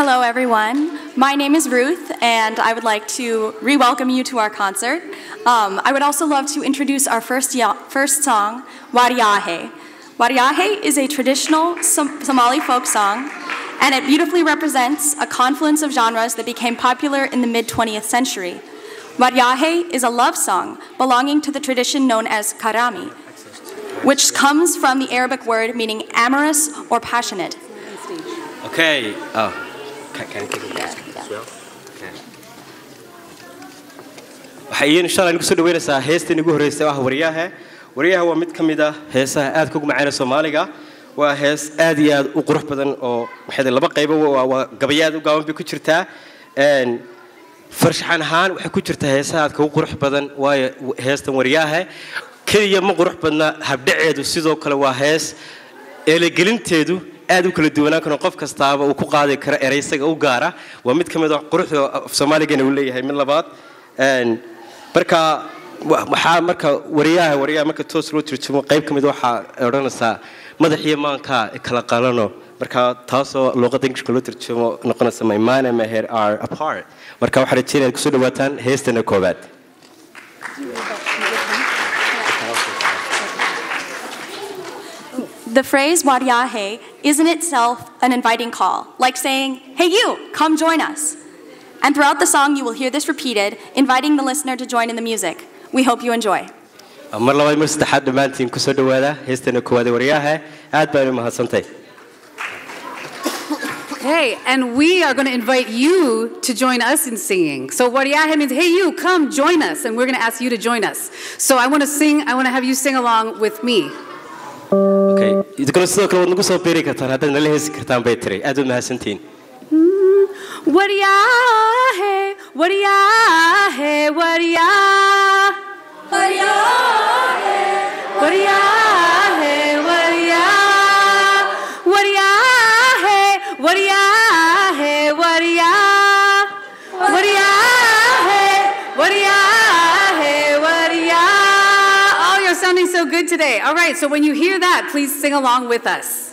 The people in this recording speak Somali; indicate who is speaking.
Speaker 1: Hello, everyone. My name is Ruth, and I would like to re-welcome you to our concert. I would also love to introduce our first song, Wariyahe. Wariyahe is a traditional Somali folk song, and it beautifully represents a confluence of genres that became popular in the mid-20th century. Wariyahe is a love song belonging to the tradition known as Karami, which comes from the Arabic word meaning amorous or passionate.
Speaker 2: Okay. Oh. Can you take that as well? Okay. waxay insha Allah soo dhaweynaysaa heesta ugu horeysay waa wariyaha waa mid kamid ah heesaha aad ugu macaan Soomaaliga waa hees aad iyo aad u qurux badan oo waxay laba qayb waa gabayaad u gaaban ku jirtaa farshaxan ahaan waxay ku jirtaa heesaha aad ugu qurux badan waa heestan wariyaha kaliya ma qurux badna habdhaceedu sidoo kale waa hees eelegelinteedu aad u kala duwanaan karo qof kastaaba uu ku qaadi karo ereysaga u gaara waa mid kamid ah quruxda Soomaaliga uu leeyahay mid labaad marka wariyaha marka toos loo tirjimo qayb kamid waxa oranaysa madaxiyo maanka kala qalano marka taasoo luqadda Ingiriiska loo tirjimo noqonaysa my man and my head are apart marka waxa rajeenay ku soo dhawaataan heestana koobaad.
Speaker 1: The phrase Wariyahe is in itself an inviting call, like saying, hey you, come join us. And throughout the song you will hear this repeated, inviting the listener to join in the music. We hope you enjoy.
Speaker 2: mar labaad mar saddexaad dhamaantiin ku soo dhawaada heestana koowaad Wariyahe aad baan u mahadsantahay.
Speaker 3: Hey, and we are going to invite you to join us in singing. So Wariyahe means, hey you, come join us, and we're going to ask you to join us. So I want to have you sing along with me.
Speaker 2: Okay, idinku sidoo kale wad nagu soo beeri kartaan hadda nala heesi kartaan bay tiri aad u mahadsantiin.
Speaker 3: Wariyahe, Wariyahe, Wariyahe, Wariyahe, Wariyahe, Wariyahe, Wariyahe, Wariyahe, Wariyahe, Wariyahe, Wariyahe, Wariyahe. Oh, you're sounding so good today. All right, so when you hear that, please sing along with us.